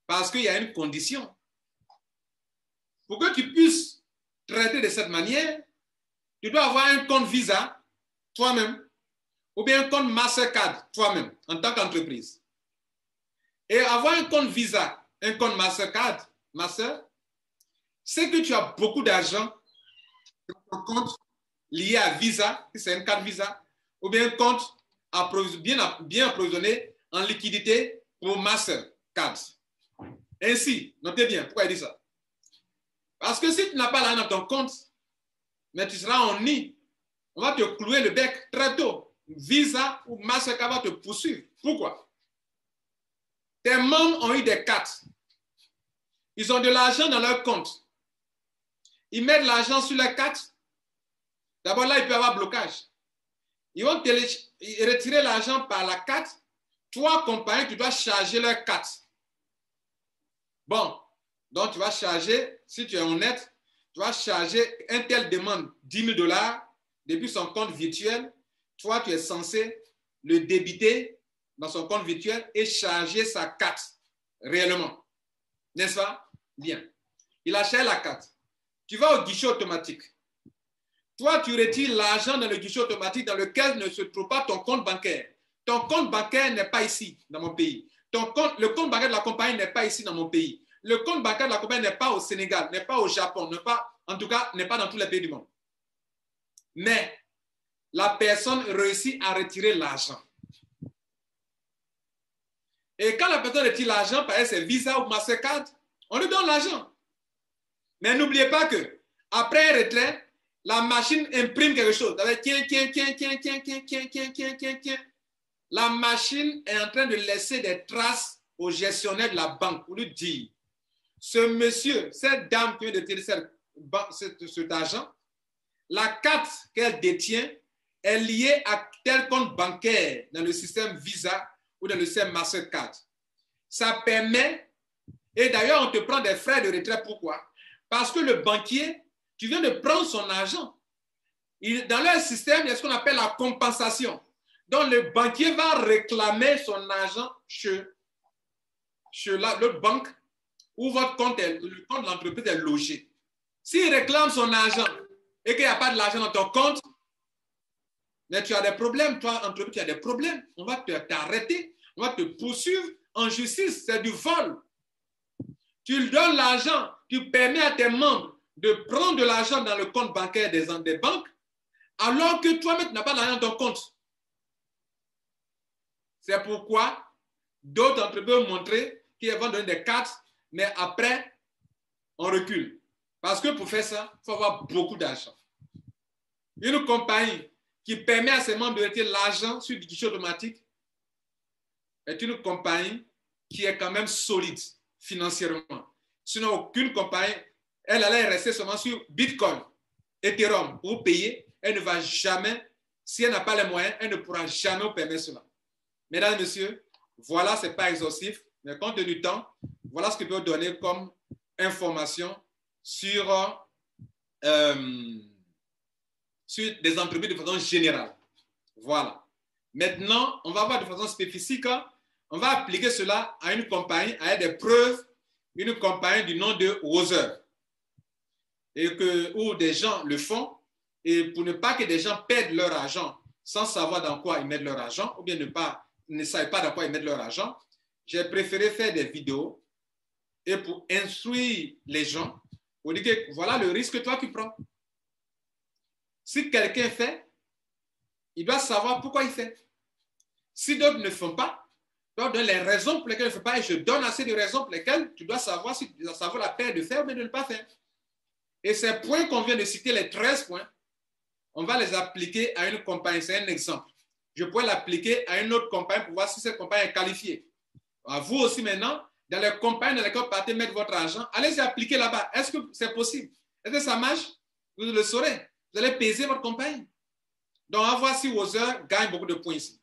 Parce qu'il y a une condition. Pour que tu puisses traiter de cette manière, tu dois avoir un compte Visa toi-même ou bien un compte Mastercard toi-même en tant qu'entreprise. Et avoir un compte Visa, un compte Mastercard, c'est que tu as beaucoup d'argent dans ton compte lié à Visa, c'est une carte Visa, ou bien un compte bien approvisionné en liquidité pour Mastercard. Ainsi, notez bien, pourquoi il dit ça? Parce que si tu n'as pas l'argent dans ton compte, mais tu seras en nid, on va te clouer le bec très tôt. Visa ou Mastercard va te poursuivre. Pourquoi? Tes membres ont eu des cartes. Ils ont de l'argent dans leur compte. Ils mettent l'argent sur la carte. D'abord, là, il peut y avoir blocage. Ils vont retirer l'argent par la carte. Toi, compagnie, tu dois charger leur carte. Bon, donc tu vas charger, si tu es honnête, tu vas charger, un tel demande $10 000 depuis son compte virtuel. Toi, tu es censé le débiter dans son compte virtuel et charger sa carte réellement. N'est-ce pas? Bien. Il a chargé la carte. Tu vas au guichet automatique. Toi, tu retires l'argent dans le guichet automatique dans lequel ne se trouve pas ton compte bancaire. Ton compte bancaire n'est pas ici, dans mon pays. Le compte bancaire de la compagnie n'est pas ici, dans mon pays. Le compte bancaire de la compagnie n'est pas au Sénégal, n'est pas au Japon, en tout cas, n'est pas dans tous les pays du monde. Mais la personne réussit à retirer l'argent. Et quand la personne retire l'argent, par exemple, c'est Visa ou Mastercard, on lui donne l'argent. Mais n'oubliez pas que après un retrait, La machine imprime quelque chose. Tiens, tiens, tiens, tiens, tiens, tiens, tiens, tiens, tiens, tiens, tiens. La machine est en train de laisser des traces au gestionnaire de la banque pour lui dire, ce monsieur, cette dame qui vient de tirer cet argent, la carte qu'elle détient est liée à tel compte bancaire dans le système Visa ou dans le système Mastercard. Ça permet, et d'ailleurs on te prend des frais de retrait, pourquoi? Parce que le banquier, tu viens de prendre son argent. Dans leur système, il y a ce qu'on appelle la compensation. Donc le banquier va réclamer son argent chez l'autre banque où votre compte, le compte de l'entreprise est logé. S'il réclame son argent et qu'il n'y a pas de l'argent dans ton compte, mais tu as des problèmes, toi, entreprise, tu as des problèmes. On va t'arrêter, on va te poursuivre en justice, c'est du vol. Tu lui donnes l'argent, tu permets à tes membres de prendre de l'argent dans le compte bancaire des banques, alors que toi-même, tu n'as pas d'argent dans ton compte. C'est pourquoi d'autres entreprises ont montré qu'ils vont donner des cartes, mais après, on recule. Parce que pour faire ça, il faut avoir beaucoup d'argent. Une compagnie qui permet à ses membres de retirer l'argent sur du guichet automatique est une compagnie qui est quand même solide financièrement. Sinon, aucune compagnie, elle allait rester seulement sur Bitcoin, Ethereum, pour payer. Elle ne va jamais, si elle n'a pas les moyens, elle ne pourra jamais vous permettre cela. Mesdames et messieurs, voilà, ce n'est pas exhaustif, mais compte tenu du temps, voilà ce que je peux vous donner comme information sur des entreprises de façon générale. Voilà. Maintenant, on va voir de façon spécifique, on va appliquer cela à une compagnie, avec des preuves, une compagnie du nom de Wozer, où des gens le font, et pour ne pas que des gens perdent leur argent sans savoir dans quoi ils mettent leur argent, ou bien ne savent pas dans quoi ils mettent leur argent, j'ai préféré faire des vidéos et pour instruire les gens, pour dire que voilà le risque que toi tu prends. Si quelqu'un fait, il doit savoir pourquoi il fait. Si d'autres ne font pas, je dois donner les raisons pour lesquelles il ne faut pas, et je donne assez de raisons pour lesquelles tu dois savoir si ça vaut la peine de faire ou de ne pas faire. Et ces points qu'on vient de citer, les 13 points, on va les appliquer à une compagnie. C'est un exemple. Je pourrais l'appliquer à une autre compagnie pour voir si cette compagnie est qualifiée. À vous aussi maintenant, dans les compagnies dans lesquelles vous partez mettre votre argent, allez-y appliquer là-bas. Est-ce que c'est possible? Est-ce que ça marche? Vous le saurez. Vous allez peser votre compagnie. Donc, on va voir si Wozer gagne beaucoup de points ici.